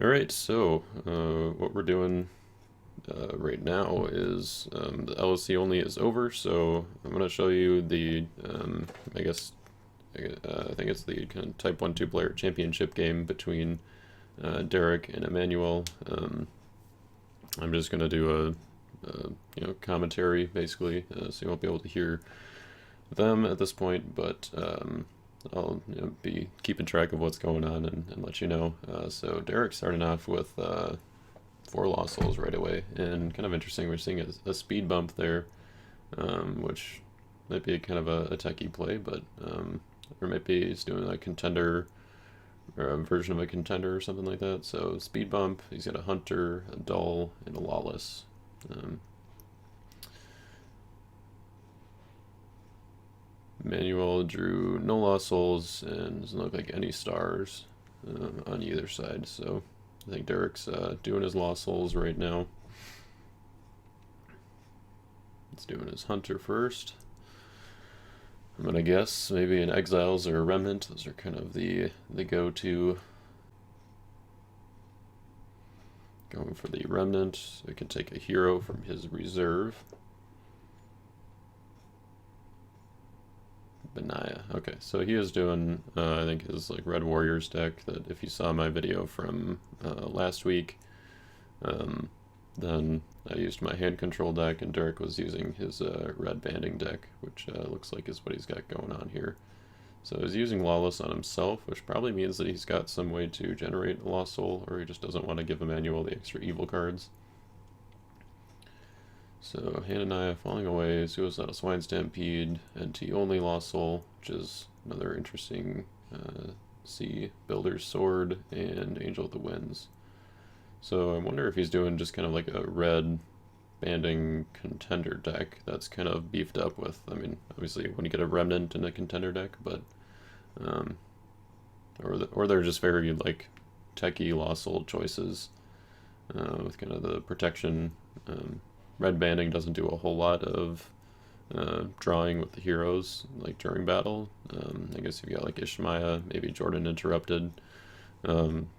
Alright, so what we're doing right now is the LSC only is over, so I'm going to show you the, I guess, I think it's the kind of Type 1-2 player championship game between Derek and Emmanuel. I'm just going to do commentary, basically, so you won't be able to hear them at this point, but I'll be keeping track of what's going on and let you know. So Derek's starting off with 4 lost souls right away, and kind of interesting, we're seeing a speed bump there, which might be kind of a techie play, but or maybe he's doing a contender or a version of a contender or something like that. So speed bump, he's got a hunter, a dull, and a lawless. Manuel drew no lost souls and doesn't look like any stars on either side, so I think Derek's doing his lost souls right now. He's doing his hunter first. I'm gonna guess maybe an exiles or a remnant. Those are kind of the go-to. Going for the remnant, we can take a hero from his reserve. Benaya. Okay, so he is doing, I think, his like Red Warriors deck. That if you saw my video from last week, then I used my hand control deck, and Derek was using his red banding deck, which looks like is what he's got going on here. So he's using Lawless on himself, which probably means that he's got some way to generate a Lost Soul, or he just doesn't want to give Emmanuel the extra evil cards. So Hananiah falling away, Suicidal Swine Stampede, NT only Lost Soul, which is another interesting C, Builder's Sword, and Angel of the Winds. So I wonder if he's doing just kind of like a red banding contender deck that's kind of beefed up with, I mean, obviously when you get a remnant in a contender deck, but or they're just very like techie Lost Soul choices with kind of the protection. Red banding doesn't do a whole lot of drawing with the heroes like during battle. I guess you've got like Ishmaya, maybe Jordan Interrupted.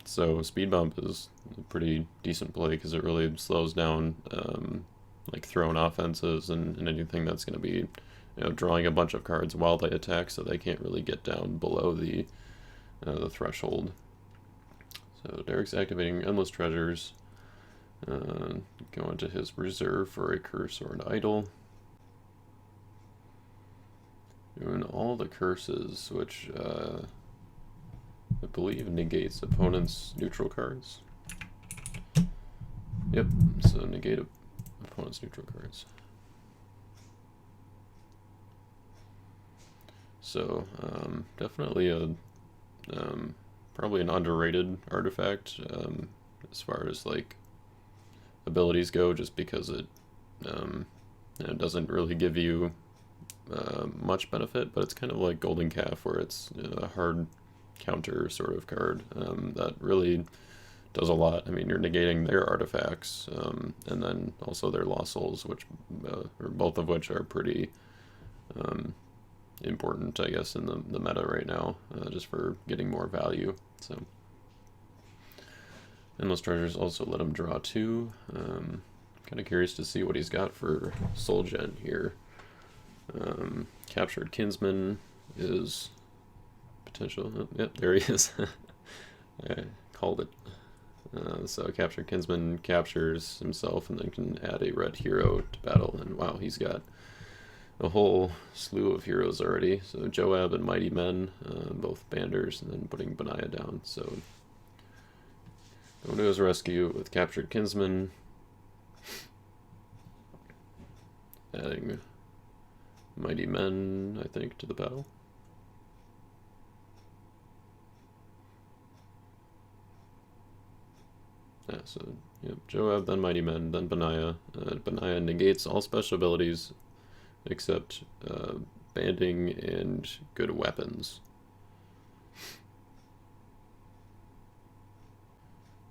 So speed bump is a pretty decent play because it really slows down like thrown offenses and anything that's going to be drawing a bunch of cards while they attack, so they can't really get down below the threshold. So Derek's activating Endless Treasures. Go into his reserve for a curse or an idol. Doing all the curses, which I believe negates opponent's neutral cards. Yep, so negate opponent's neutral cards. So definitely a probably an underrated artifact as far as like abilities go, just because it doesn't really give you much benefit, but it's kind of like Golden Calf, where it's a hard counter sort of card that really does a lot. I mean, you're negating their artifacts and then also their Lost Souls, which or both of which are pretty important, I guess, in the meta right now, just for getting more value. So Endless Treasures also let him draw 2. Kind of curious to see what he's got for Soul Gen here. Captured Kinsman is potential. Oh, yep, there he is. I called it. So Captured Kinsman captures himself and then can add a red hero to battle. And wow, he's got a whole slew of heroes already. So Joab and Mighty Men, both banders, and then putting Benaya down. So going to his rescue with Captured Kinsman. Adding Mighty Men, I think, to the battle. Yeah, so yep, Joab, then Mighty Men, then Benaya. Benaya negates all special abilities except banding and good weapons.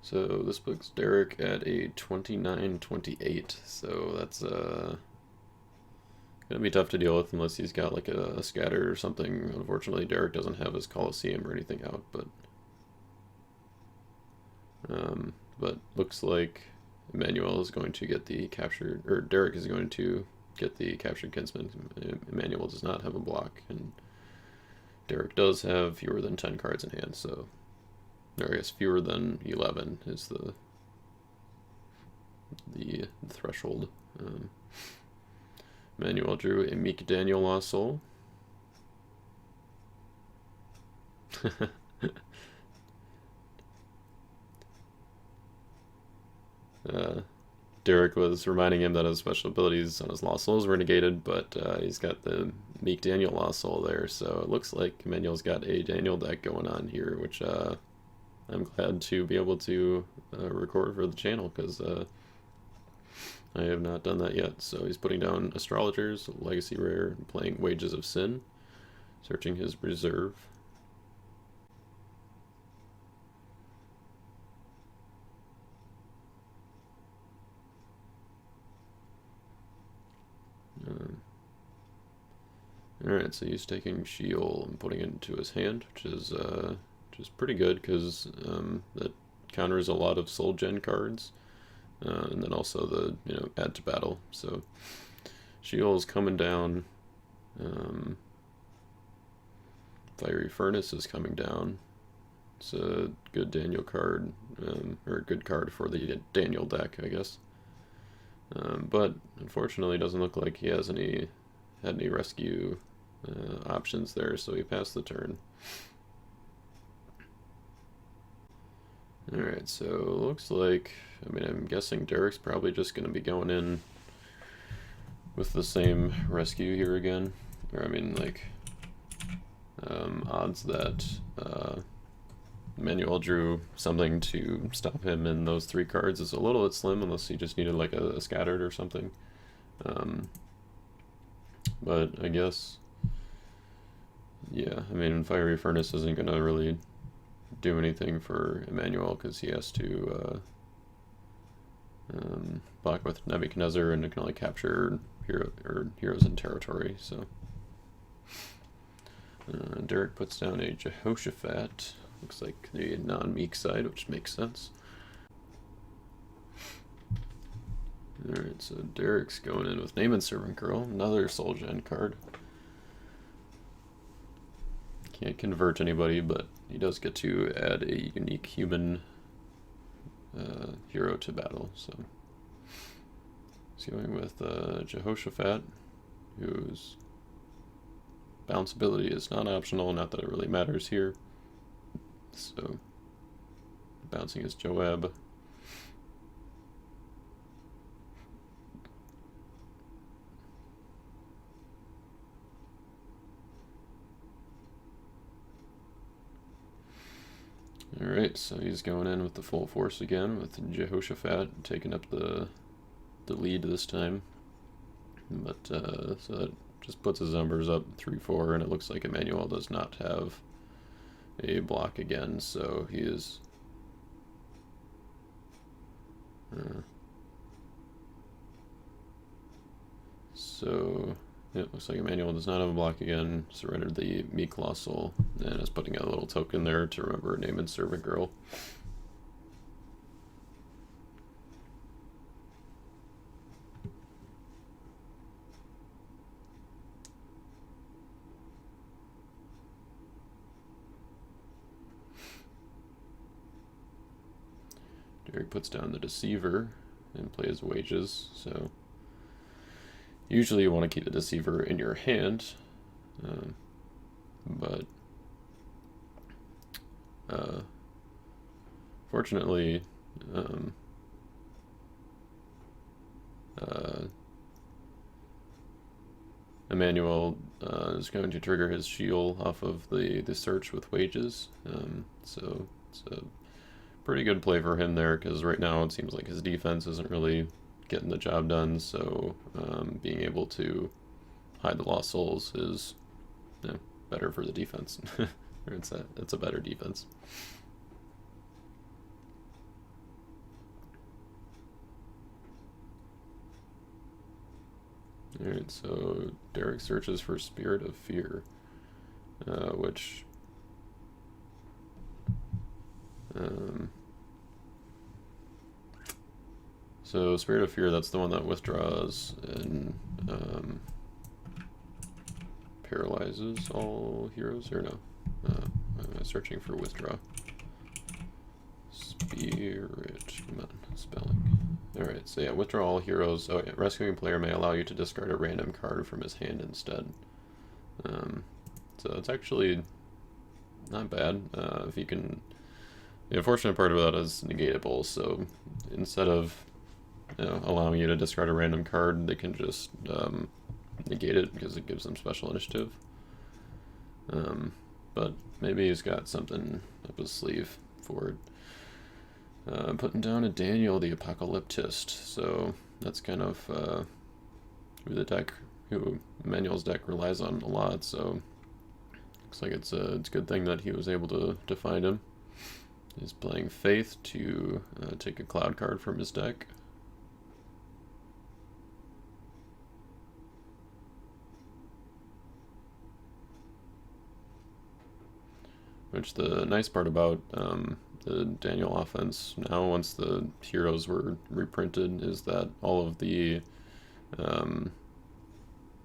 So this puts Derek at a 29-28, so that's gonna be tough to deal with unless he's got like a scatter or something. Unfortunately, Derek doesn't have his Coliseum or anything out, but But looks like Emmanuel is going to get the captured, or Derek is going to get the captured kinsman. Emmanuel does not have a block, and Derek does have fewer than 10 cards in hand, so, or I guess fewer than 11 is the threshold. Emmanuel drew a Meek Daniel Lost Soul. Derek was reminding him that his special abilities on his Lost Souls were negated, but he's got the Meek Daniel Lost Soul there, so it looks like Emmanuel's got a Daniel deck going on here, which I'm glad to be able to record for the channel, because I have not done that yet. So he's putting down Astrologers, Legacy Rare, playing Wages of Sin, searching his reserve. Alright, so he's taking Sheol and putting it into his hand, which is pretty good, because that counters a lot of Soul Gen cards, and then also the, add to battle. So Sheol's coming down, Fiery Furnace is coming down. It's a good Daniel card, or a good card for the Daniel deck, I guess. But unfortunately, it doesn't look like he has had any rescue options there, so he passed the turn. Alright, so looks like, I'm guessing Derek's probably just going to be going in with the same rescue here again. Or, odds that Emmanuel drew something to stop him in those 3 cards is a little bit slim, unless he just needed like a scattered or something. But I guess, yeah, Fiery Furnace isn't going to really do anything for Emmanuel, because he has to block with Nebuchadnezzar, and it can only capture heroes in territory. So Derek puts down a Jehoshaphat. Looks like the non-Meek side, which makes sense. Alright, so Derek's going in with Naaman Servant Girl, another Soul Gen card. Can't convert anybody, but he does get to add a unique human hero to battle. So he's going with Jehoshaphat, whose bounce ability is non-optional, not that it really matters here. So bouncing is Joab. Alright, so he's going in with the full force again, with Jehoshaphat taking up the lead this time. But, so that just puts his numbers up 3-4, and it looks like Emmanuel does not have a block again, so he is... so... it looks like Emmanuel does not have a block again, surrendered the Meek Lost Soul, and is putting a little token there to remember Naaman's Servant Girl. Derek puts down the Deceiver and plays Wages, so... usually you want to keep the Deceiver in your hand, but fortunately, Emmanuel is going to trigger his Sheol off of the search with Wages, so it's a pretty good play for him there, because right now it seems like his defense isn't really getting the job done, so being able to hide the Lost Souls is better for the defense. It's a better defense. Alright, so Derek searches for Spirit of Fear, which So Spirit of Fear, that's the one that withdraws and paralyzes all heroes, or no? I'm searching for withdraw. Spirit, come on, spelling. Alright, so yeah, withdraw all heroes. Oh yeah, rescuing player may allow you to discard a random card from his hand instead. So it's actually not bad. If you can... The unfortunate part of that is negatable, so instead of allowing you to discard a random card, they can just negate it because it gives them special initiative. But maybe he's got something up his sleeve for it. Putting down a Daniel the Apocalyptist, so that's kind of who Emmanuel's deck relies on a lot, so looks like it's a good thing that he was able to find him. He's playing Faith to take a cloud card from his deck. Which the nice part about the Daniel offense now, once the heroes were reprinted, is that all of the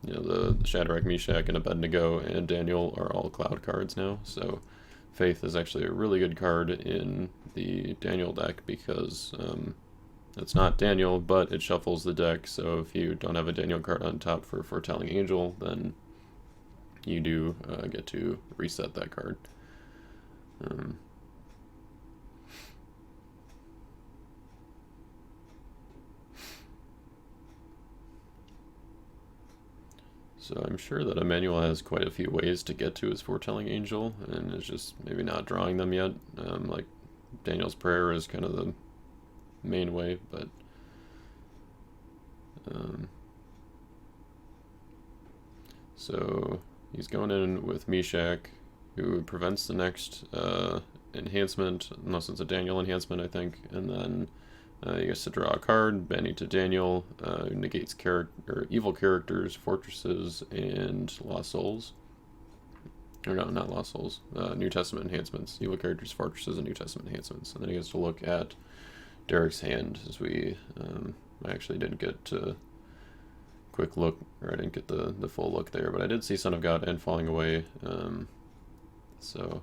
the Shadrach, Meshach, and Abednego and Daniel are all cloud cards now. So Faith is actually a really good card in the Daniel deck because it's not Daniel, but it shuffles the deck. So if you don't have a Daniel card on top for Foretelling Angel, then you do get to reset that card. So I'm sure that Emmanuel has quite a few ways to get to his Foretelling Angel, and is just maybe not drawing them yet. Like Daniel's Prayer is kind of the main way, but so he's going in with Meshach, who prevents the next enhancement, unless it's a Daniel enhancement, I think, and then he gets to draw a card, banning to Daniel, who negates evil characters, fortresses, and lost souls. Or no, not lost souls. New Testament enhancements, evil characters, fortresses, and New Testament enhancements. And then he gets to look at Derek's hand, as we... I actually didn't get a quick look, or I didn't get the full look there, but I did see Son of God and Falling Away. So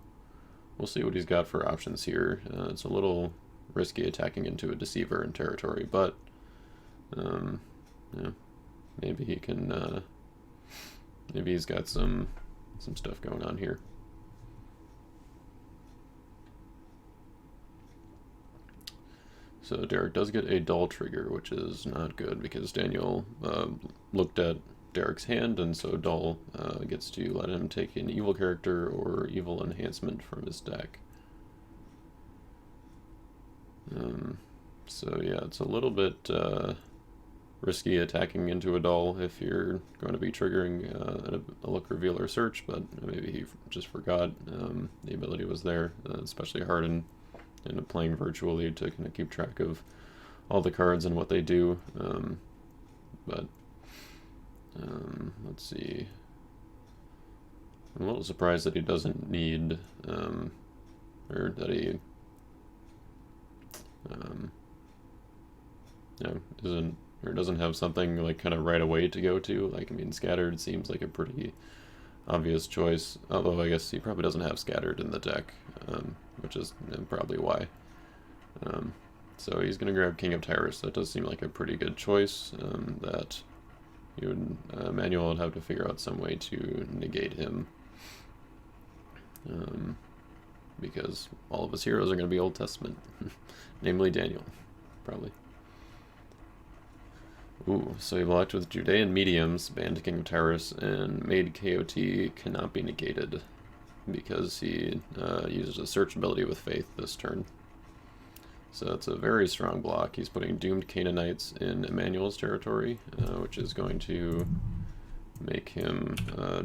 we'll see what he's got for options here. It's a little risky attacking into a Deceiver in territory, but yeah, maybe he can. Maybe he's got some stuff going on here. So Derek does get a dull trigger, which is not good because Daniel looked at Derek's hand, and so dull gets to let him take an evil character or evil enhancement from his deck. So yeah, it's a little bit risky attacking into a dull if you're going to be triggering a look, reveal, or search, but maybe he just forgot the ability was there, especially hard in playing virtually to kind of keep track of all the cards and what they do. But let's see. I'm a little surprised that he doesn't need, or that he isn't, or doesn't have something like kind of right away to go to. Like, I mean, Scattered seems like a pretty obvious choice, although I guess he probably doesn't have Scattered in the deck, which is probably why. So he's going to grab King of Tyrus. That does seem like a pretty good choice, that you would, Emmanuel would have to figure out some way to negate him, because all of his heroes are going to be Old Testament, namely Daniel, probably. Ooh, so he blocked with Judean Mediums, banned King of Tyrus, and made KOT cannot be negated because he uses a search ability with Faith this turn. So it's a very strong block. He's putting Doomed Canaanites in Emmanuel's territory, which is going to make him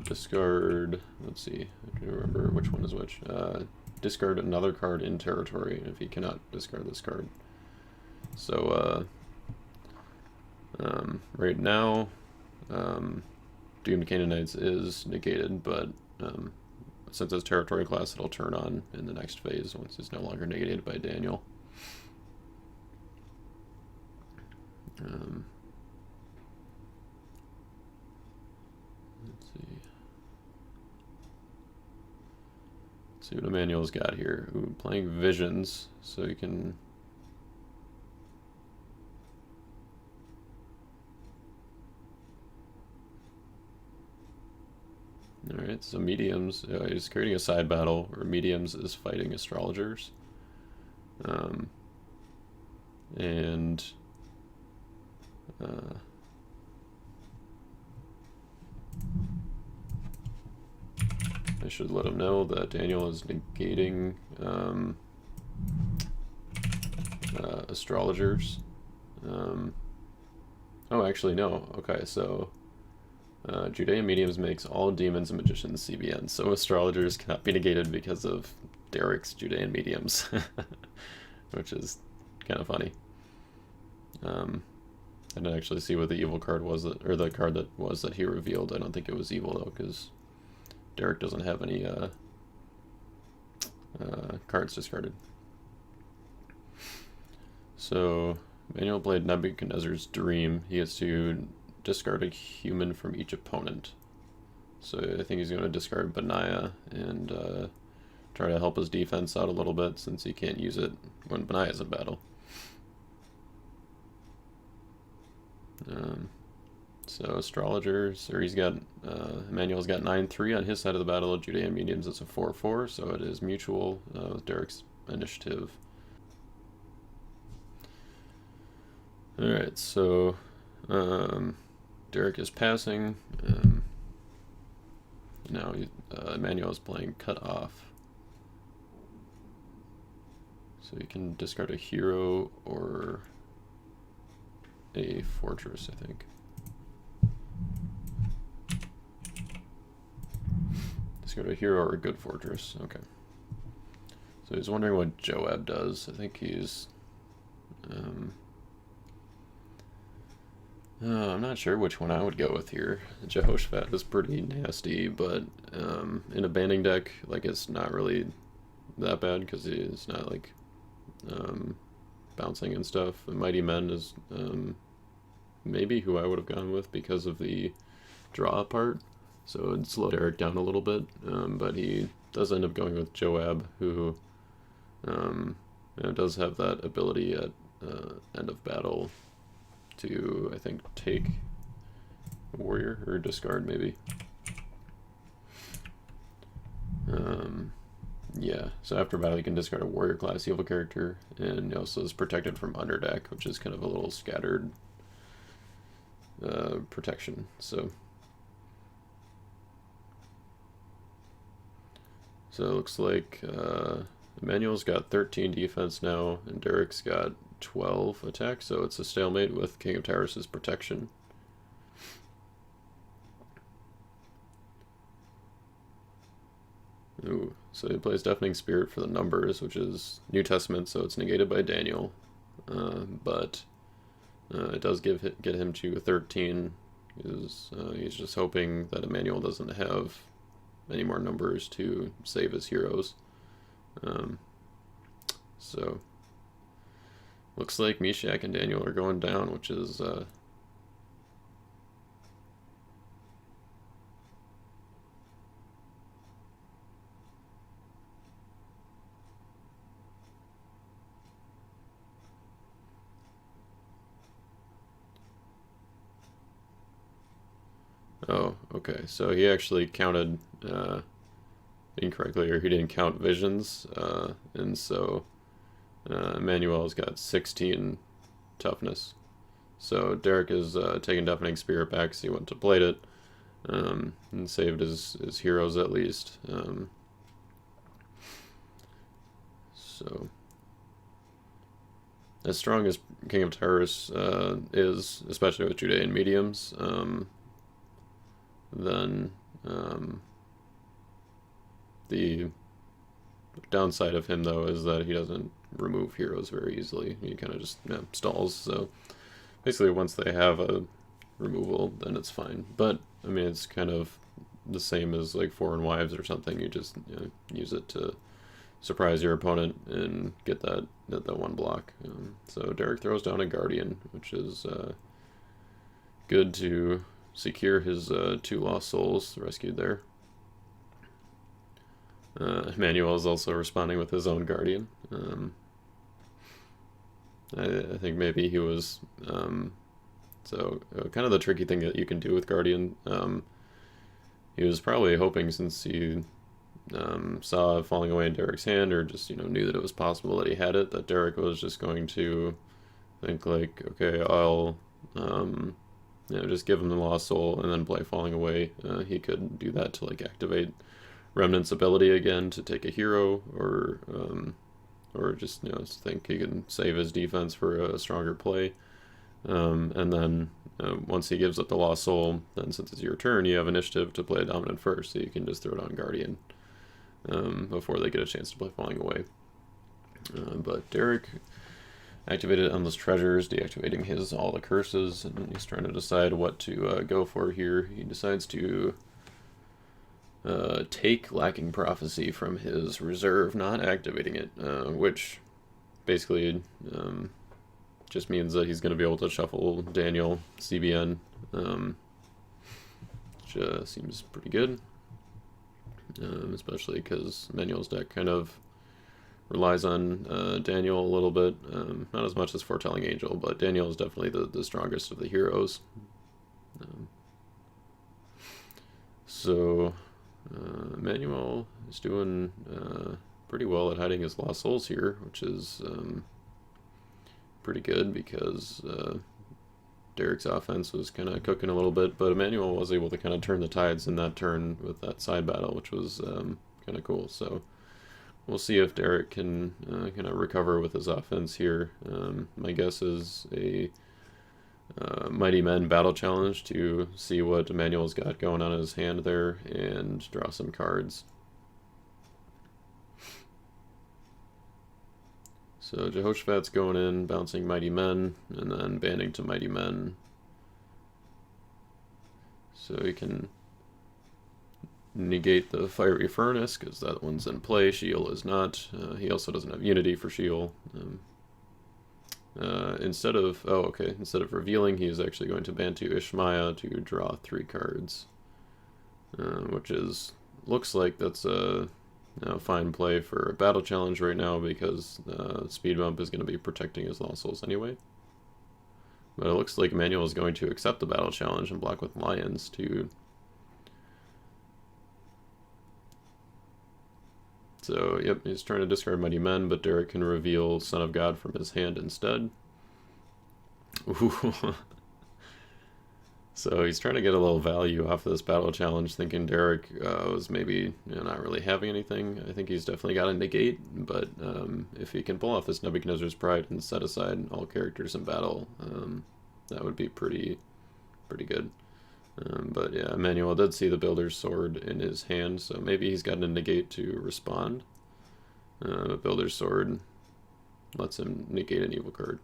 discard, let's see, I don't remember which one is which, discard another card in territory if he cannot discard this card. So right now, Doomed Canaanites is negated, but since it's territory class, it'll turn on in the next phase once it's no longer negated by Daniel. see what Emmanuel's got here. Ooh, playing visions, so you can. Alright, so mediums, he's creating a side battle where mediums is fighting astrologers. And I should let him know that Daniel is negating astrologers. Oh, actually, no. Okay, so Judean mediums makes all demons and magicians CBN, so astrologers cannot be negated because of Derek's Judean mediums, which is kind of funny. I didn't actually see what the evil card was, or the card that was that he revealed. I don't think it was evil though, because Derek doesn't have any cards discarded. So Emmanuel played Nebuchadnezzar's Dream. He has to discard a human from each opponent. So I think he's going to discard Benaiah and try to help his defense out a little bit, since he can't use it when Benaiah's in battle. So astrologers, or he's got, Emmanuel's got 9-3 on his side of the battle. Judean mediums, it's a 4-4, so it is mutual with Derek's initiative. Alright, so Derek is passing. Now Emmanuel is playing cut off. So you can discard a hero or a fortress, I think. Discard a hero or a good fortress. Okay. So he's wondering what Joab does. I think he's I'm not sure which one I would go with here. Jehoshaphat is pretty nasty, but in a banding deck, like, it's not really that bad because it's not like bouncing and stuff. The Mighty Men is maybe who I would have gone with because of the draw part, so it'd slow Derek down a little bit, but he does end up going with Joab, who does have that ability at end of battle to, I think, take a warrior or discard maybe. Yeah, so after battle you can discard a warrior class evil character, and he also is protected from underdeck, which is kind of a little scattered protection. So it looks like Emmanuel's got 13 defense now, and Derek's got 12 attack, so it's a stalemate with King of Tyrus' protection. Ooh, so he plays Deafening Spirit for the numbers, which is New Testament, so it's negated by Daniel, but it does get him to 13, because he's just hoping that Emmanuel doesn't have any more numbers to save his heroes. So looks like Meshach and Daniel are going down, which is oh, okay. So he actually counted incorrectly, or he didn't count visions, and so Emmanuel's got 16 toughness. So Derek is taking Deafening Spirit back because he went to plate it, and saved his heroes at least. So as strong as King of Tyrus is, especially with Judean mediums, then the downside of him, though, is that he doesn't remove heroes very easily. He kind of just stalls. So basically, once they have a removal, then it's fine. But I mean, it's kind of the same as like Foreign Wives or something. You just use it to surprise your opponent and get that one block. So Derek throws down a Guardian, which is good to secure his 2 lost souls rescued there. Emmanuel is also responding with his own Guardian. I think maybe he was... kind of the tricky thing that you can do with Guardian, he was probably hoping, since he saw it falling away in Derek's hand, or just, knew that it was possible that he had it, that Derek was just going to think like, okay, I'll just give him the Lost Soul and then play Falling Away. He could do that to like activate Remnant's ability again to take a hero, or just think he can save his defense for a stronger play. And then once he gives up the Lost Soul, then since it's your turn, you have initiative to play a dominant first, so you can just throw it on Guardian before they get a chance to play Falling Away. But Derek activated Endless Treasures, deactivating all the curses, and he's trying to decide what to go for here. He decides to take Lacking Prophecy from his reserve, not activating it, which basically just means that he's going to be able to shuffle Daniel, CBN, which seems pretty good, especially because Emmanuel's deck kind of relies on Daniel a little bit, not as much as Foretelling Angel, but Daniel is definitely the strongest of the heroes. So Emmanuel is doing pretty well at hiding his Lost Souls here, which is pretty good because Derek's offense was kind of cooking a little bit, but Emmanuel was able to kind of turn the tides in that turn with that side battle, which was kind of cool. So we'll see if Derek can kind of recover with his offense here. My guess is a Mighty Men battle challenge to see what Emmanuel's got going on in his hand there and draw some cards. So Jehoshaphat's going in, bouncing Mighty Men, and then banning to Mighty Men. So he can negate the Fiery Furnace, because that one's in play. Sheol is not. He also doesn't have Unity for Sheol. Instead of revealing, he is actually going to ban to Ishmaya to draw 3 cards, which looks like that's a fine play for a battle challenge right now, because Speed Bump is going to be protecting his Lost Souls anyway. But it looks like Emmanuel is going to accept the battle challenge and block with Lions to... So, yep, he's trying to discard Mighty Men, but Derek can reveal Son of God from his hand instead. Ooh. So he's trying to get a little value off of this battle challenge, thinking Derek was maybe not really having anything. I think he's definitely got a negate, but if he can pull off this Nebuchadnezzar's Pride and set aside all characters in battle, that would be pretty good. But yeah, Emmanuel did see the Builder's Sword in his hand, so maybe he's got a negate to respond. But Builder's Sword lets him negate an evil card.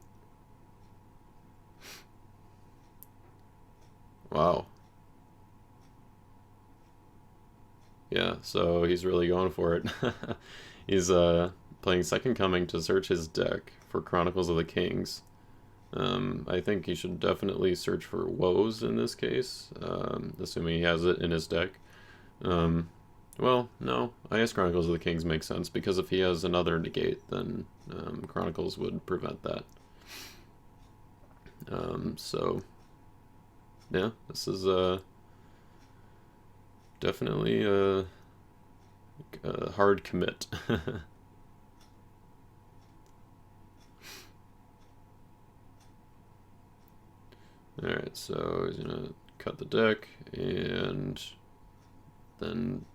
Wow. Yeah, so he's really going for it. He's playing Second Coming to search his deck for Chronicles of the Kings. I think he should definitely search for Woes in this case, assuming he has it in his deck. Well, no, I guess Chronicles of the Kings makes sense, because if he has another negate, then Chronicles would prevent that. So... yeah, this is definitely a hard commit. Alright, so he's gonna cut the deck, and then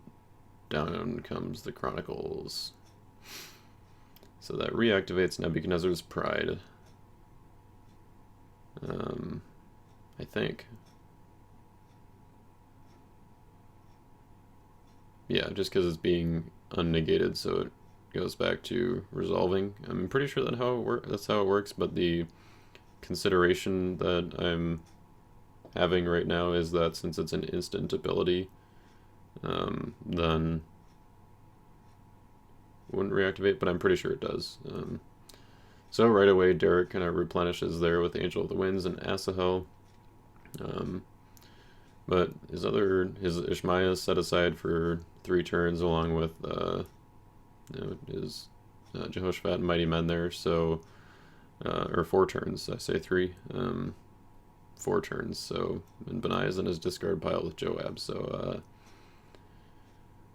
down comes the Chronicles. So that reactivates Nebuchadnezzar's Pride. I think. Yeah, just because it's being unnegated, so it goes back to resolving. I'm pretty sure that's how it works, but the consideration that I'm having right now is that since it's an instant ability, then wouldn't reactivate, but I'm pretty sure it does. So right away, Derek kind of replenishes there with Angel of the Winds and Asahel. But his Ishmael is set aside for 3 turns along with his Jehoshaphat and Mighty Men there, so or 4 turns, I say 3. 4 turns, so and Benaiah's in his discard pile with Joab, so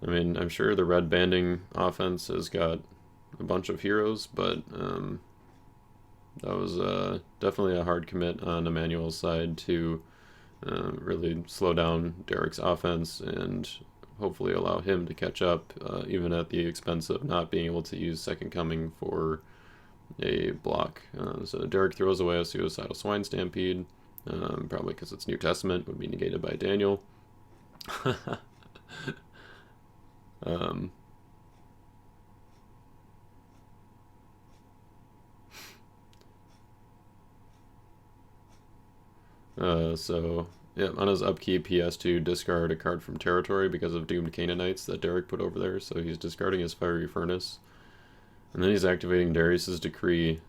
I mean, I'm sure the red banding offense has got a bunch of heroes, but that was definitely a hard commit on Emmanuel's side to really slow down Derek's offense and hopefully allow him to catch up, even at the expense of not being able to use Second Coming for a block. So Derek throws away a Suicidal Swine Stampede, probably because it's New Testament, would be negated by Daniel. So, yeah, on his upkeep, he has to discard a card from territory because of Doomed Canaanites that Derek put over there, so he's discarding his Fiery Furnace. And then he's activating Darius's Decree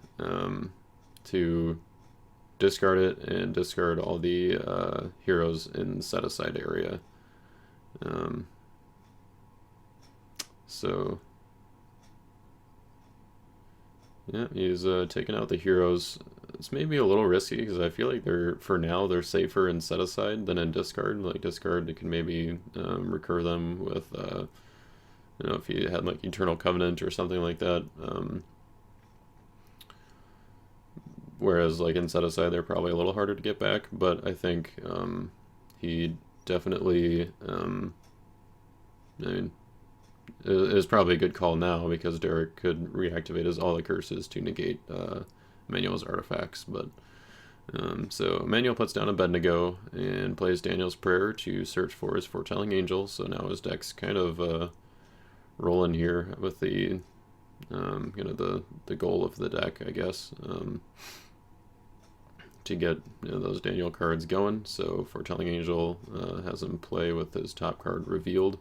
to discard it and discard all the heroes in set-aside area. So, yeah, he's taking out the heroes. It's maybe a little risky because I feel like for now they're safer in set aside than in discard. Like discard, you can maybe recur them with, if you had like Eternal Covenant or something like that. Whereas like in set aside, they're probably a little harder to get back. But I think he definitely, I mean, it is probably a good call now because Derek could reactivate his all the curses to negate Emmanuel's artifacts. But so Emmanuel puts down Abednego and plays Daniel's Prayer to search for his foretelling angel. So now his deck's kind of rolling here with the the goal of the deck, I guess, to get those Daniel cards going. So foretelling angel has him play with his top card revealed,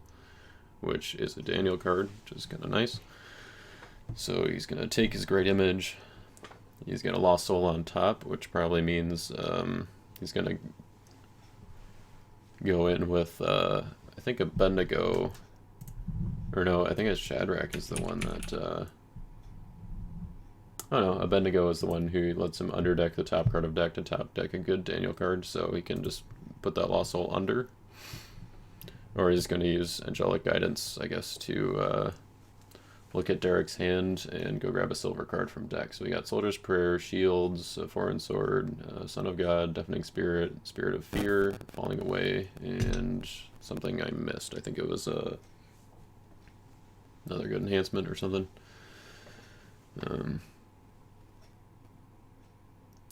which is a Daniel card, which is kind of nice. So he's going to take his Great Image. He's got a Lost Soul on top, which probably means he's going to go in with, I think, Abednego. Or no, I think it's Shadrach is the one that... oh no, Abednego is the one who lets him underdeck the top card of deck to top deck a good Daniel card, so he can just put that Lost Soul under. Or he's going to use Angelic Guidance, I guess, to look at Derek's hand and go grab a silver card from deck. So we got Soldier's Prayer, Shields, Foreign Sword, Son of God, Deafening Spirit, Spirit of Fear, Falling Away, and something I missed. I think it was another good enhancement or something.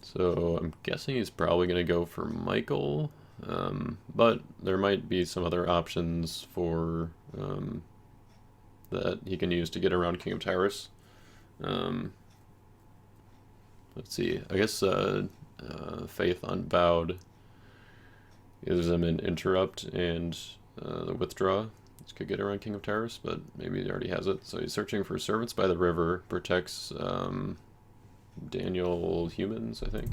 So I'm guessing he's probably going to go for Michael. But there might be some other options for that he can use to get around King of Tyrus. Let's see. I guess Faith Unbowed gives him an Interrupt and the Withdraw, which could get around King of Tyrus, but maybe he already has it. So he's searching for Servants by the River, protects Daniel humans, I think.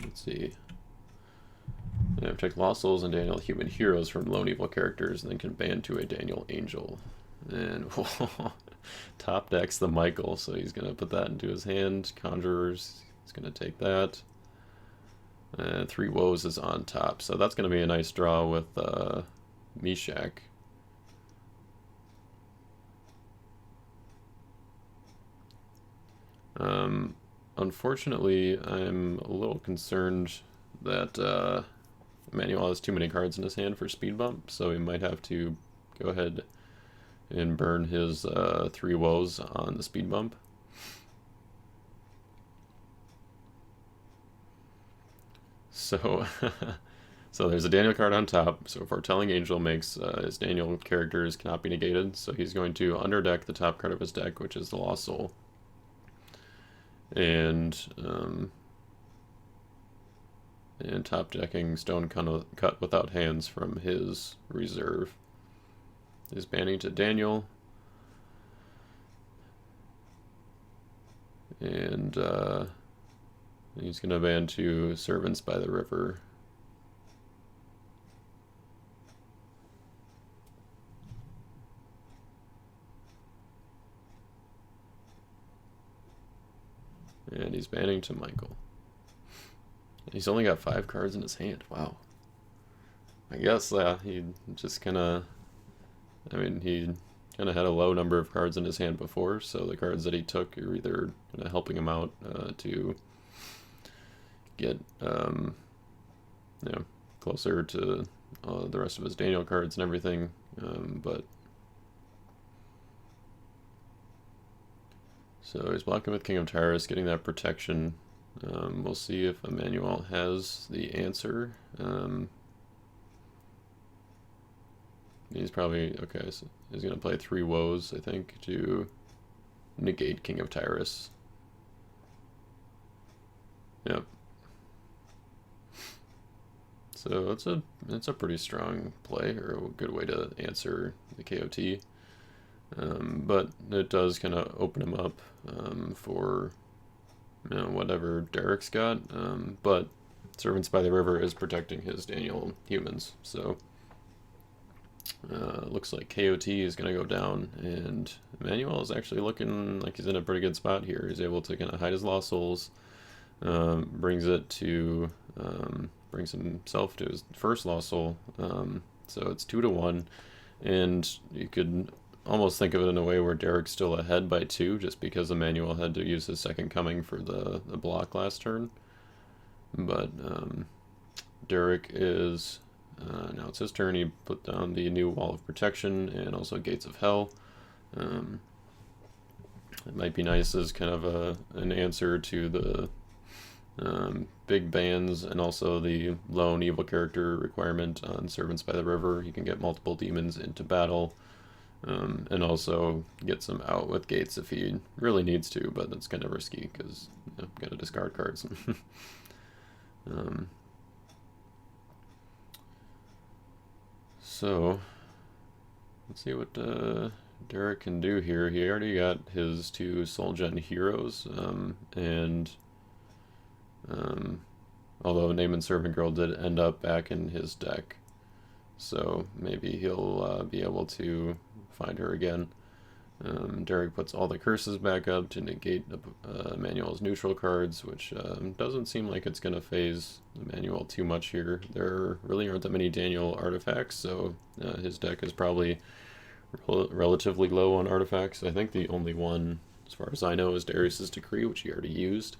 Let's see. Yeah, protect Lost Souls and Daniel human heroes from lone evil characters, and then can ban to a Daniel angel. And top decks the Michael, so he's going to put that into his hand. Conjurers, he's going to take that. And 3 Woes is on top, so that's going to be a nice draw with Meshach. Unfortunately, I'm a little concerned that Emmanuel has too many cards in his hand for speed bump, so he might have to go ahead and burn his 3 Woes on the speed bump. So, so there's a Daniel card on top, so Foretelling Angel makes his Daniel characters cannot be negated, so he's going to underdeck the top card of his deck, which is the Lost Soul. And top decking Stone Cut Without Hands from his reserve. He's banning to Daniel. And He's going to ban 2 Servants by the River. And he's banning to Michael. He's only got 5 cards in his hand. Wow. I guess he just kind of... I mean, he kind of had a low number of cards in his hand before, so the cards that he took are either kind of helping him out to get you know, closer to the rest of his Daniel cards and everything, but so he's blocking with King of Tyrus, getting that protection. We'll see if Emmanuel has the answer. He's probably, okay, so he's going to play 3 Woes, I think, to negate King of Tyrus. Yep. So it's a pretty strong play, or a good way to answer the KOT. But it does kind of open him up for, you know, whatever Derek's got. But Servants by the River is protecting his Daniel humans, so looks like KOT is going to go down, and Emmanuel is actually looking like he's in a pretty good spot here. He's able to kind of hide his Lost Souls, brings himself to his first Lost Soul, so it's 2-1, and you could almost think of it in a way where Derek's still ahead by 2, just because Emmanuel had to use his second coming for the block last turn. But Derek is... now it's his turn. He put down the new Wall of Protection and also Gates of Hell. It might be nice as kind of an answer to the big bans and also the lone evil character requirement on Servants by the River. You can get multiple demons into battle, and also get some out with Gates if he really needs to, but that's kind of risky because you got to discard cards. So, let's see what Derek can do here. He already got his 2 Soul Gen heroes, and although Naaman Servant Girl did end up back in his deck, so maybe he'll be able to find her again. Derek puts all the curses back up to negate Emmanuel's neutral cards, which doesn't seem like it's going to phase Emmanuel too much here. There really aren't that many Daniel artifacts, so his deck is probably relatively low on artifacts. I think the only one, as far as I know, is Darius's Decree, which he already used.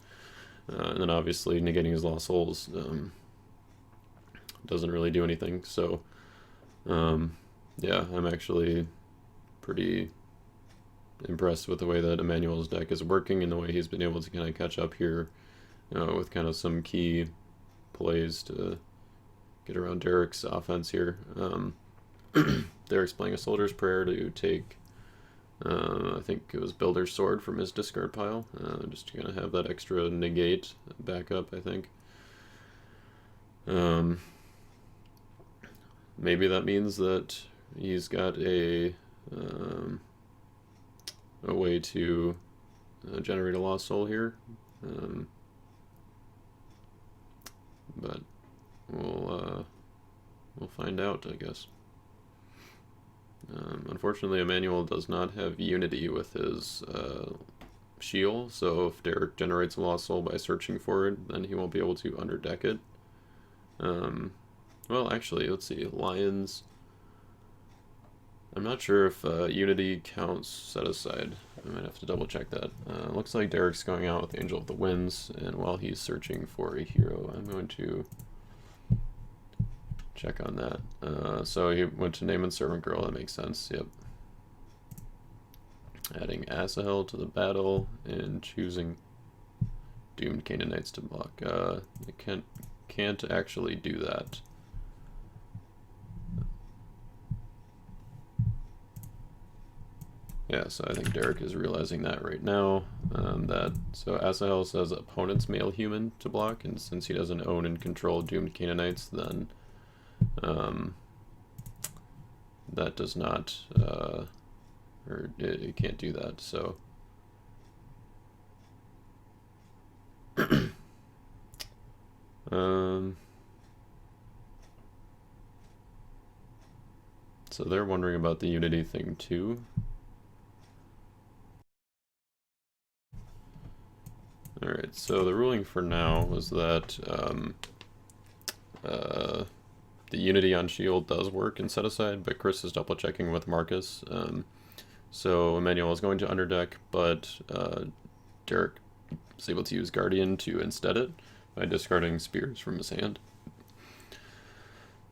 And then obviously negating his Lost Souls doesn't really do anything. So, yeah, I'm actually pretty impressed with the way that Emmanuel's deck is working and the way he's been able to kind of catch up here with kind of some key plays to get around Derek's offense here. Derek's playing a Soldier's Prayer to take, I think it was Builder's Sword from his discard pile, just to kind of have that extra negate backup, I think. Maybe that means that he's got a way to generate a Lost Soul here, but we'll find out, I guess. Unfortunately, Emmanuel does not have Unity with his Shield, so if Derek generates a Lost Soul by searching for it, then he won't be able to underdeck it. Well, actually, let's see, Lions... I'm not sure if Unity counts set aside. I might have to double check that. Looks like Derek's going out with Angel of the Winds, and while he's searching for a hero, I'm going to check on that. So he went to Naaman Servant Girl, that makes sense, yep. Adding Asahel to the battle, and choosing Doomed Canaanites to block. It can't actually do that. Yeah, so I think Derek is realizing that right now. So Asahel says opponent's male human to block, and since he doesn't own and control Doomed Canaanites, then that does not, or it can't do that. So So they're wondering about the Unity thing too. Alright, so the ruling for now was that the Unity on Shield does work in set aside, but Chris is double checking with Marcus. So Emmanuel is going to underdeck, but Derek is able to use Guardian to instead it by discarding Spears from his hand.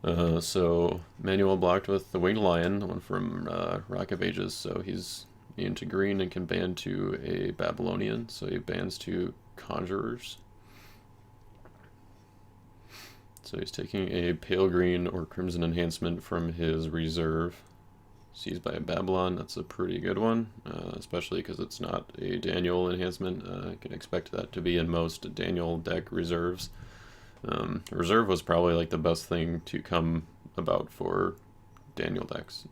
So Emmanuel blocked with the Winged Lion, the one from Rock of Ages, so he's immune to green and can ban to a Babylonian, so he bans to Conjurers. So he's taking a pale green or crimson enhancement from his reserve. Seized by a Babylon, that's a pretty good one, especially because it's not a Daniel enhancement. I can expect that to be in most Daniel deck reserves. Reserve was probably like the best thing to come about for Daniel decks.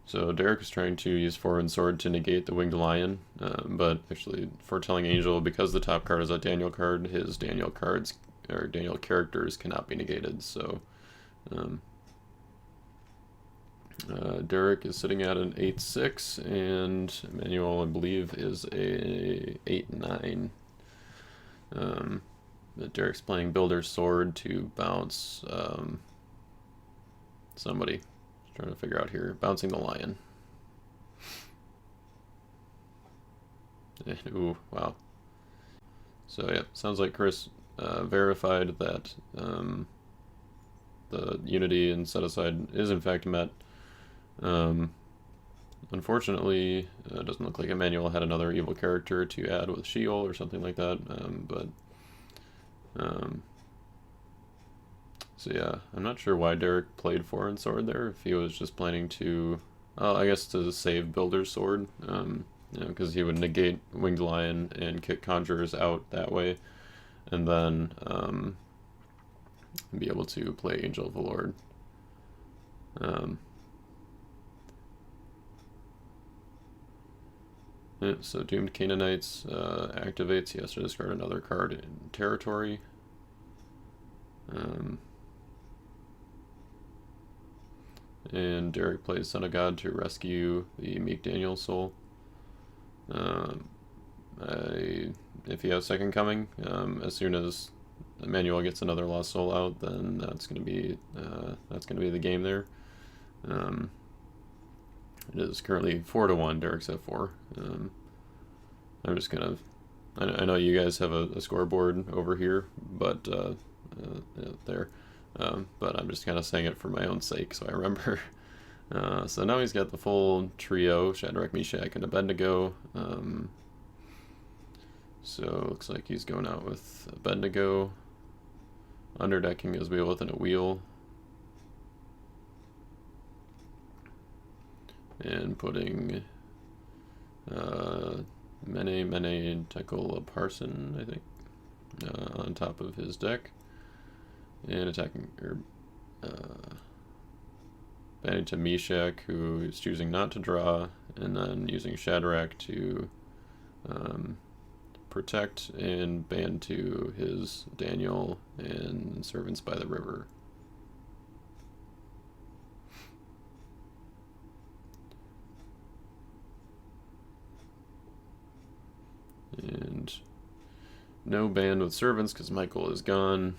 So Derek is trying to use Foreign Sword to negate the Winged Lion, but actually Foretelling Angel, because the top card is a Daniel card, his Daniel cards or Daniel characters cannot be negated. So Derek is sitting at an 8-6, and Emmanuel, I believe, is a 8-9. Derek's playing Builder's Sword to bounce somebody. Trying to figure out here. Bouncing the Lion. Ooh, wow. So yeah, sounds like Chris verified that the Unity and set aside is in fact met. Unfortunately, it doesn't look like Emmanuel had another evil character to add with Sheol or something like that, so yeah, I'm not sure why Derek played Foreign Sword there, if he was just planning to, I guess to save Builder's Sword, because he would negate Winged Lion and kick Conjurers out that way, and then be able to play Angel of the Lord. Yeah, so Doomed Canaanites activates. He has to discard another card in territory. And Derek plays Son of God to rescue the Meek Daniel soul. If he has Second Coming, as soon as Emmanuel gets another Lost Soul out, then that's gonna be the game there. It is currently 4-1. Derek's at 4. I'm just gonna. I know you guys have a scoreboard over here, but there. But I'm just kind of saying it for my own sake, so I remember. So now he's got the full trio: Shadrach, Meshach, and Abednego. So it looks like he's going out with Abednego. Underdecking his wheel within a wheel. And putting Mene Tekel Parson, I think, on top of his deck. And attacking, or banning to Meshach, who is choosing not to draw, and then using Shadrach to protect and ban to his Daniel and Servants by the River. And no ban with Servants because Michael is gone.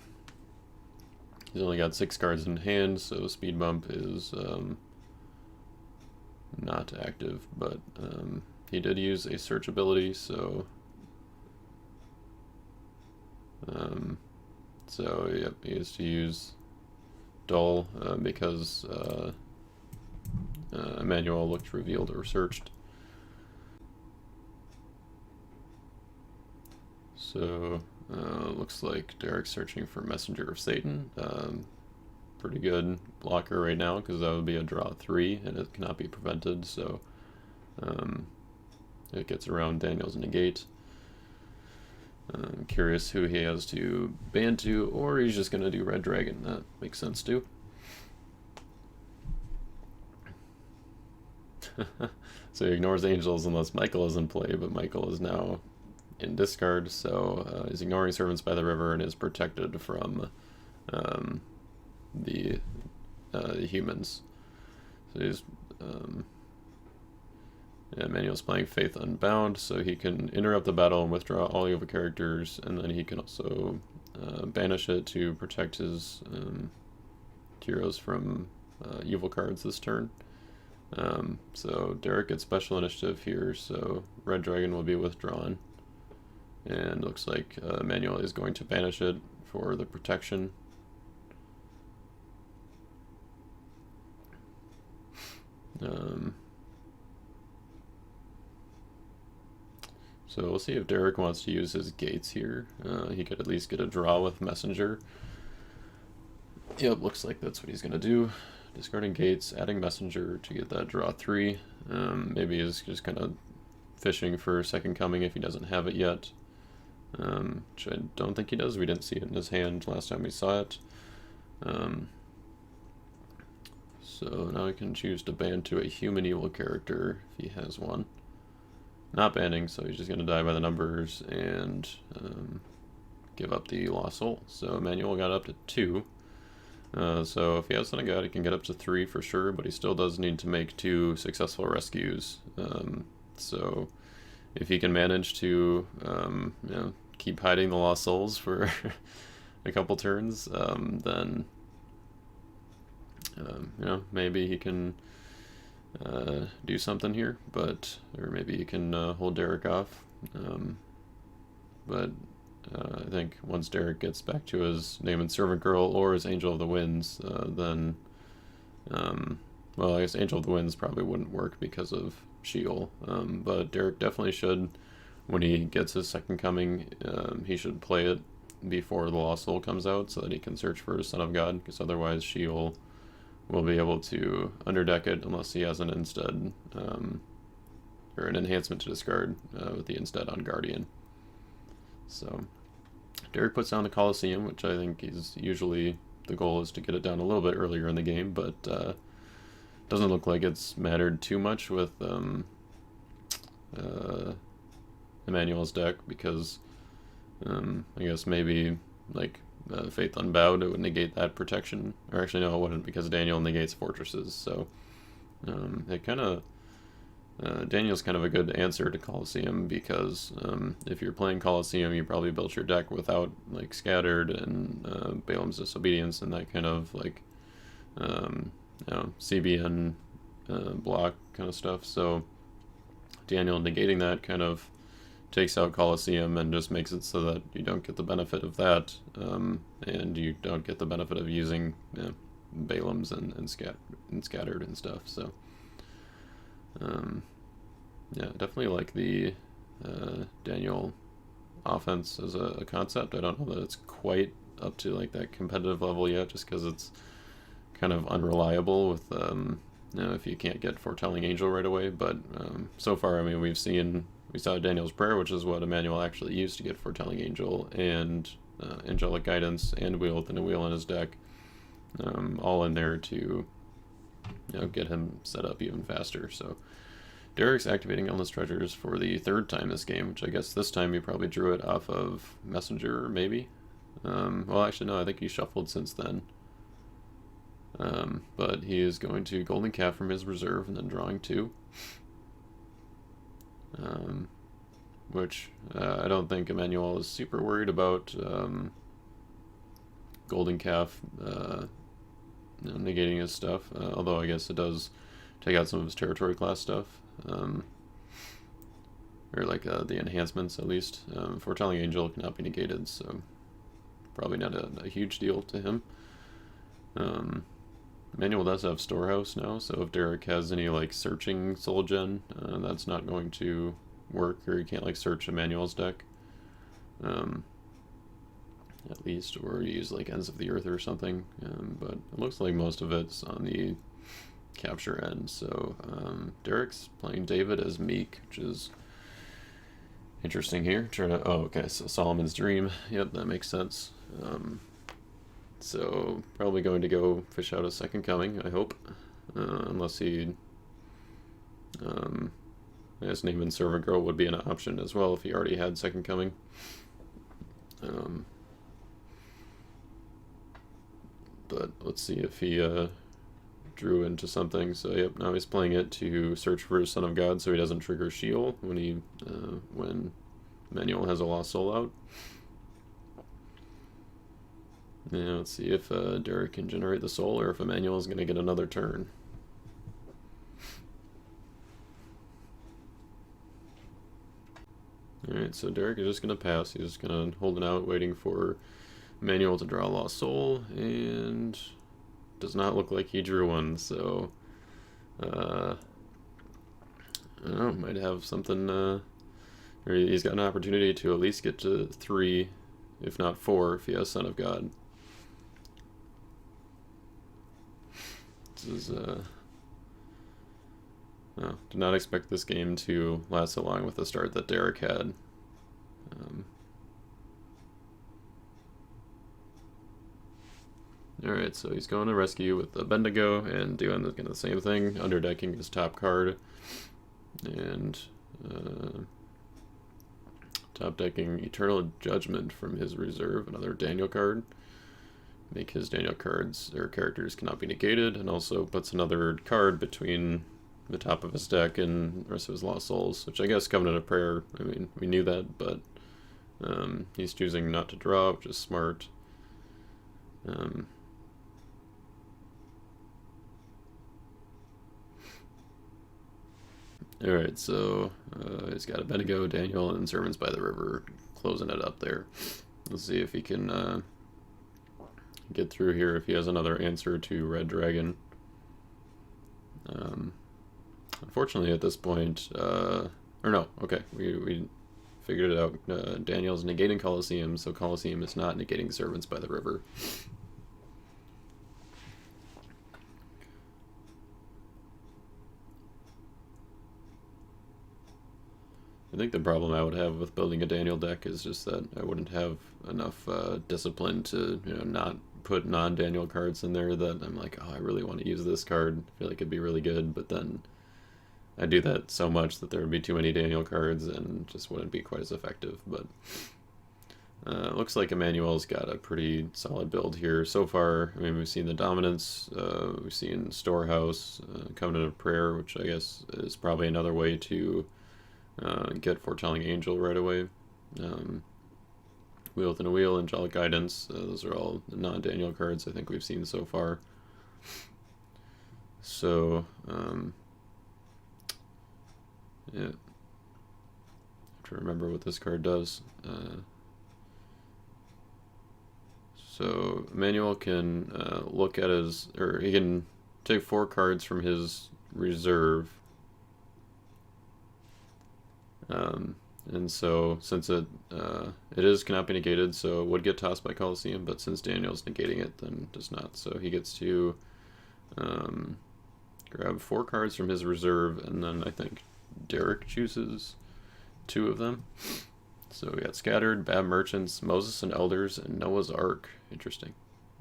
He's only got 6 cards in hand, so Speed Bump is not active, but he did use a search ability, so yep, he has to use Dull because Emmanuel looked revealed or searched. So looks like Derek's searching for Messenger of Satan. Pretty good blocker right now because that would be a draw 3 and it cannot be prevented, so it gets around Daniel's negate. I'm curious who he has to ban to, or he's just going to do Red Dragon. That makes sense too. So he ignores Angels unless Michael is in play, but Michael is now in discard, so he's ignoring Servants by the River and is protected from the humans. So he's Emmanuel's playing Faith Unbound, so he can interrupt the battle and withdraw all evil characters, and then he can also banish it to protect his heroes from evil cards this turn. So Derek gets special initiative here, so Red Dragon will be withdrawn. And looks like Emmanuel is going to banish it for the protection. So we'll see if Derek wants to use his gates here. He could at least get a draw with Messenger. Yep, looks like that's what he's going to do. Discarding gates, adding Messenger to get that draw 3. Maybe he's just kind of fishing for Second Coming if he doesn't have it yet. Which I don't think he does. We didn't see it in his hand last time we saw it. So now we can choose to ban to a human evil character if he has one. Not banning, so he's just going to die by the numbers and give up the Lost Soul. So Emmanuel got up to 2. So if he has Son of God, he can get up to 3 for sure, but he still does need to make 2 successful rescues. So if he can manage to keep hiding the Lost Souls for a couple turns, then maybe he can do something here, or maybe he can hold Derek off. But I think once Derek gets back to his Name and Servant Girl or his Angel of the Winds, then, well, I guess Angel of the Winds probably wouldn't work because of Sheol, but Derek definitely should, when he gets his Second Coming, he should play it before the Lost Soul comes out so that he can search for his Son of God, because otherwise Sheol will be able to underdeck it unless he has an instead, or an enhancement to discard with the instead on Guardian. So Derek puts down the Colosseum, which I think is usually the goal is to get it down a little bit earlier in the game, but doesn't look like it's mattered too much with Emmanuel's deck, because I guess maybe like Faith Unbowed, it would negate that protection, or actually no, it wouldn't, because Daniel negates fortresses. So it kind of Daniel's kind of a good answer to Colosseum, because if you're playing Colosseum, you probably built your deck without like Scattered and Balaam's Disobedience and that kind of like CBN block kind of stuff. So Daniel negating that kind of takes out Colosseum and just makes it so that you don't get the benefit of that, and you don't get the benefit of using Balaam's and Scattered and stuff. So yeah, definitely like the Daniel offense as a concept. I don't know that it's quite up to like that competitive level yet, just because it's kind of unreliable with if you can't get Foretelling Angel right away. But so far, I mean, we saw Daniel's Prayer, which is what Emmanuel actually used to get Foretelling Angel, and Angelic Guidance, and Wheel within a Wheel in his deck, all in there to get him set up even faster. So Derek's activating Endless Treasures for the 3rd time this game, which I guess this time he probably drew it off of Messenger, maybe? Well, actually, no, I think he shuffled since then. But he is going to Golden Calf from his reserve and then drawing 2. Which I don't think Emmanuel is super worried about Golden Calf negating his stuff, although I guess it does take out some of his territory class stuff, or like the enhancements at least. Foretelling Angel cannot be negated, so probably not a huge deal to him. Emmanuel does have Storehouse now, so if Derek has any like searching Soul Gen, that's not going to work, or you can't like search Emmanuel's deck, at least, or use like Ends of the Earth or something. But it looks like most of it's on the capture end. So Derek's playing David as Meek, which is interesting here. Okay, so Solomon's Dream. Yep, that makes sense. So probably going to go fish out a Second Coming, I hope, unless he I guess naming Servant Girl would be an option as well if he already had Second Coming. But let's see if he drew into something. So yep, now he's playing it to search for his Son of God so he doesn't trigger Sheol when Emmanuel has a Lost Soul out. Now let's see if Derek can generate the soul or if Emmanuel is going to get another turn. Alright, so Derek is just going to pass. He's just going to hold it out, waiting for Emmanuel to draw a Lost Soul, and does not look like he drew one, so I don't know, might have something, or he's got an opportunity to at least get to 3, if not 4, if he has Son of God. This is, no, did not expect this game to last so long with the start that Derek had. Alright, so he's going to rescue with the Bendigo and doing the same thing, underdecking his top card and top decking Eternal Judgment from his reserve, another Daniel card. Make his Daniel cards or characters cannot be negated, and also puts another card between the top of his deck and the rest of his Lost Souls, which I guess Covenant of Prayer, I mean, we knew that, but he's choosing not to draw, which is smart. Alright, so he's got a Bendigo, Daniel, and Sermons by the River, closing it up there. Let's see if he can get through here, if he has another answer to Red Dragon. Unfortunately, at this point, or no, okay, we figured it out. Daniel's negating Colosseum, so Colosseum is not negating Servants by the River. I think the problem I would have with building a Daniel deck is just that I wouldn't have enough discipline to, not put non-Daniel cards in there that I'm like, oh, I really want to use this card. I feel like it'd be really good, but then I do that so much that there would be too many Daniel cards and just wouldn't be quite as effective. But looks like Emmanuel's got a pretty solid build here so far. I mean, we've seen the Dominance, we've seen Storehouse, Covenant of Prayer, which I guess is probably another way to get Foretelling Angel right away. Wheel Within a Wheel, Angelic Guidance, those are all non-Daniel cards I think we've seen so far. So, yeah. I have to remember what this card does. So, Emmanuel can look at his, or he can take 4 cards from his reserve. And so, since it cannot be negated, so it would get tossed by Colosseum, but since Daniel's negating it, then does not. So he gets to grab 4 cards from his reserve, and then I think Derek chooses 2 of them. So we got Scattered, Bad Merchants, Moses and Elders, and Noah's Ark. Interesting.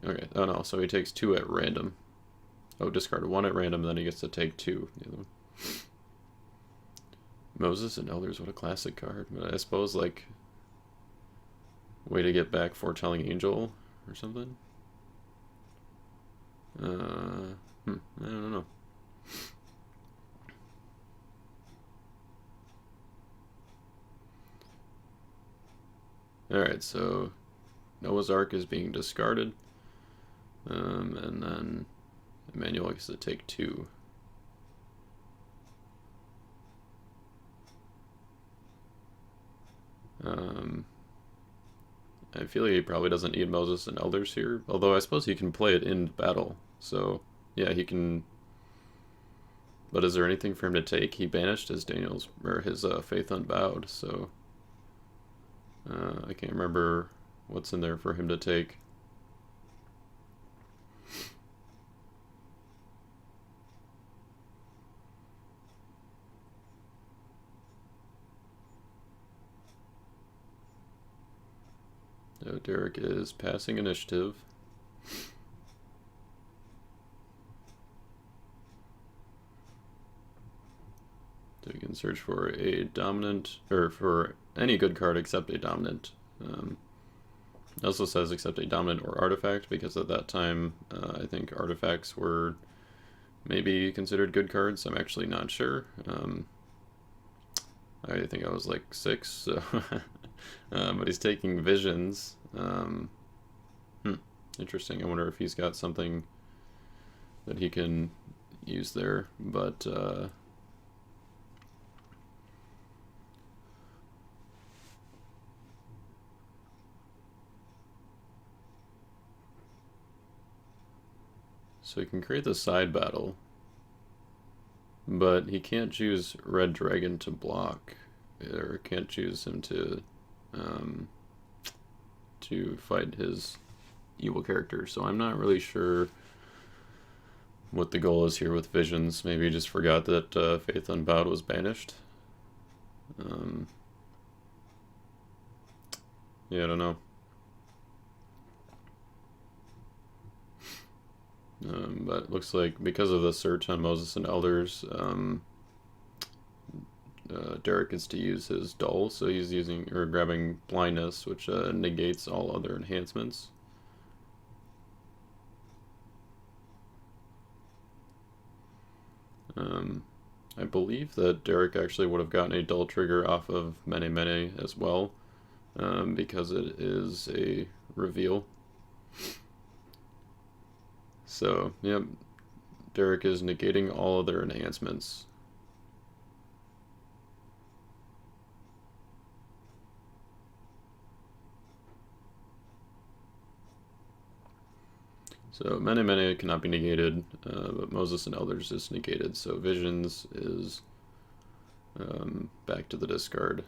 Okay, oh no, so he takes 2 at random. Oh, discard 1 at random, then he gets to take 2. The other one. Moses and Elders, what a classic card. But I suppose, like, way to get back Foretelling Angel or something? I don't know. Alright, so Noah's Ark is being discarded. And then Emmanuel gets to take 2. I feel like he probably doesn't need Moses and Elders here, although I suppose he can play it in battle, so yeah, he can. But is there anything for him to take? He banished his his Faith Unbowed, so I can't remember what's in there for him to take. So Derek is passing initiative. So he can search for a dominant, or for any good card except a dominant. It also says except a dominant or artifact, because at that time I think artifacts were maybe considered good cards. I'm actually not sure. I think I was like 6, so but he's taking visions. Interesting. I wonder if he's got something that he can use there, but so he can create the side battle, but he can't choose Red Dragon to block, or can't choose him to fight his evil character. So I'm not really sure what the goal is here with visions. Maybe he just forgot that Faith Unbowed was banished. Yeah, I don't know. But it looks like because of the search on Moses and Elders, Derek is to use his dull, so he's using, or grabbing blindness, which negates all other enhancements. I believe that Derek actually would have gotten a dull trigger off of Mene Mene as well, because it is a reveal. So, yep, Derek is negating all other enhancements. So Mene Mene cannot be negated, but Moses and Elders is negated, so Visions is back to the discard.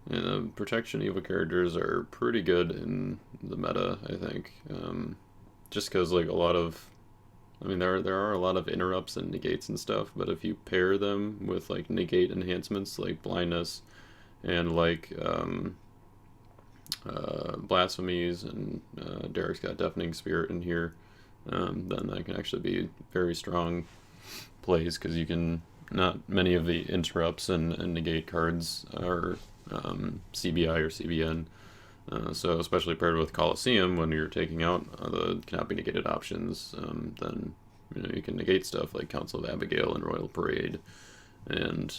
And the protection evil characters are pretty good in the meta, I think. Just because, like, a lot of... I mean, there are a lot of interrupts and negates and stuff, but if you pair them with, like, negate enhancements, like blindness, and, like, blasphemies, and Derek's got Deafening Spirit in here, then that can actually be very strong plays, because you can... Not many of the interrupts and negate cards are... CBI or CBN, so especially paired with Coliseum, when you're taking out the cannot be negated options, then you can negate stuff like Council of Abigail and Royal Parade, and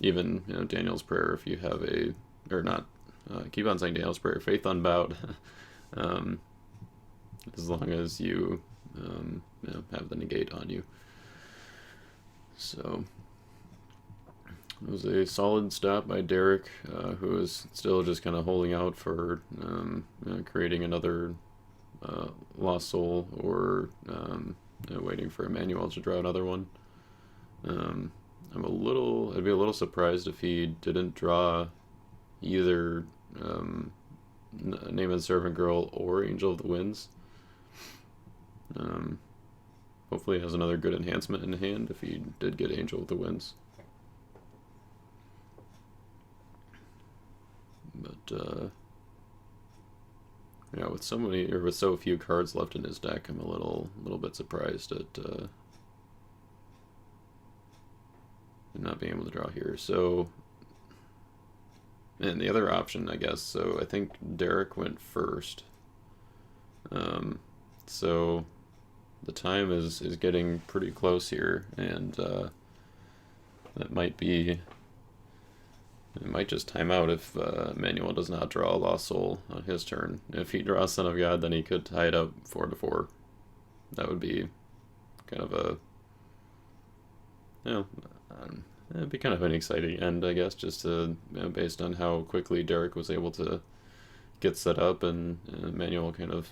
even Daniel's Prayer, if you have a, or not, keep on saying Daniel's Prayer, Faith Unbowed, as long as you have the negate on you. So it was a solid stop by Derek, who is still just kind of holding out for creating another Lost Soul, or waiting for Emmanuel to draw another one. I'd be a little surprised if he didn't draw either Naaman Servant Girl or Angel of the Winds. Hopefully he has another good enhancement in hand if he did get Angel of the Winds. But yeah, with so few cards left in his deck, I'm a little bit surprised at not being able to draw here. So, and the other option, I guess. So I think Derek went first. So the time is getting pretty close here, and that might be. It might just time out if Emmanuel does not draw a Lost Soul on his turn. If he draws Son of God, then he could tie it up 4-4. That would be kind of a... it'd be kind of an exciting end, I guess, just to, based on how quickly Derek was able to get set up, and Emmanuel kind of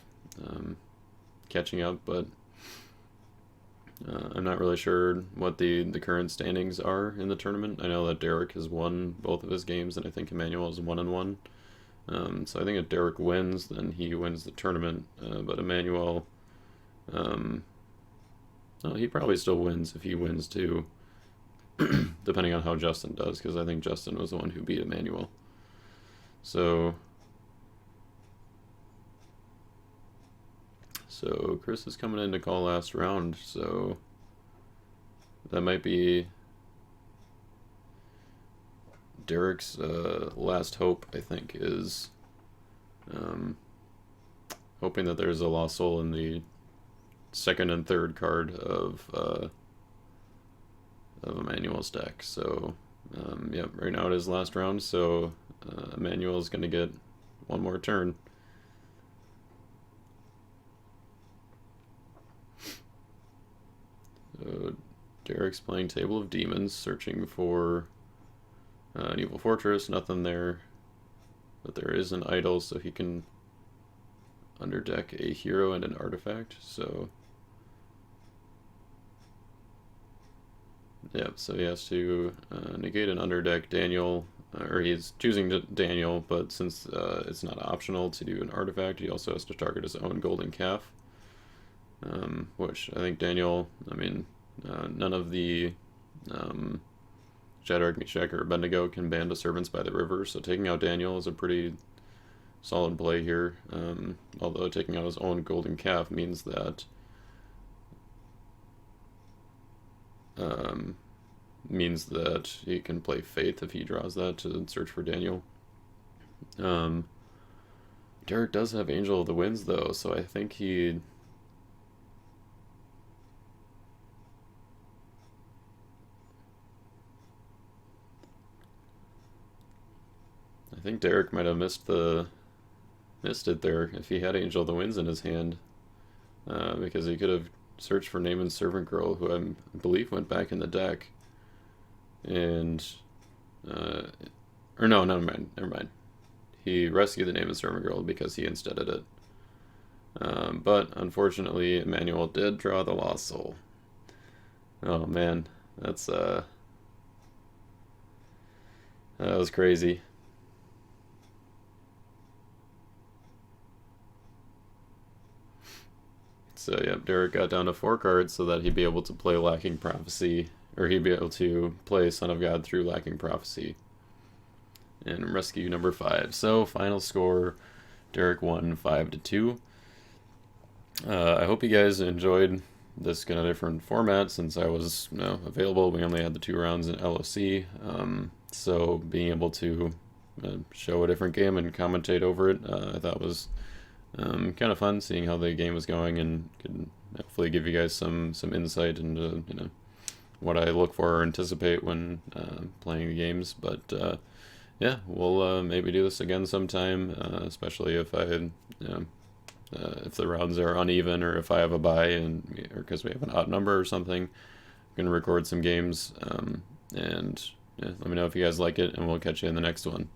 catching up, but... I'm not really sure what the current standings are in the tournament. I know that Derek has won both of his games, and I think Emmanuel is 1-1. So I think if Derek wins, then he wins the tournament. But Emmanuel Well, he probably still wins if he wins too, depending on how Justin does, because I think Justin was the one who beat Emmanuel. So Chris is coming in to call last round, so that might be Derek's last hope, I think, is hoping that there's a lost soul in the second and third card of Emmanuel's deck. So, yep, right now it is last round, so Emmanuel is going to get one more turn. So, Derek's playing Table of Demons, searching for an Evil Fortress, nothing there, but there is an idol, so he can underdeck a hero and an artifact, so yep, so he has to negate an underdeck Daniel, or he's choosing Daniel, but since it's not optional to do an artifact, he also has to target his own golden calf, which I think Daniel, I mean, none of the Shadrach, Meshach, or Abednego can ban the servants by the river, so taking out Daniel is a pretty solid play here, although taking out his own golden calf means that he can play Faith if he draws that to search for Daniel. Derek does have Angel of the Winds though, so I think Derek might have missed it there if he had Angel of the Winds in his hand, because he could have searched for Naaman's Servant Girl, who I believe went back in the deck, and or no, never mind. He rescued the Naaman's Servant Girl because he insteaded it. But unfortunately, Emmanuel did draw the Lost Soul. Oh man, that was crazy. So yep, Derek got down to 4 cards so that he'd be able to play Lacking Prophecy, or he'd be able to play Son of God through Lacking Prophecy and rescue number 5. So final score, Derek won 5-2. I hope you guys enjoyed this kind of different format since I was available. We only had the 2 rounds in LOC, so being able to show a different game and commentate over it, I thought was kind of fun, seeing how the game was going, and could hopefully give you guys some insight into what I look for or anticipate when playing the games. But yeah, we'll maybe do this again sometime, especially if if the rounds are uneven, or if I have a bye, or because we have an odd number or something. I'm gonna record some games, and yeah, let me know if you guys like it, and we'll catch you in the next one.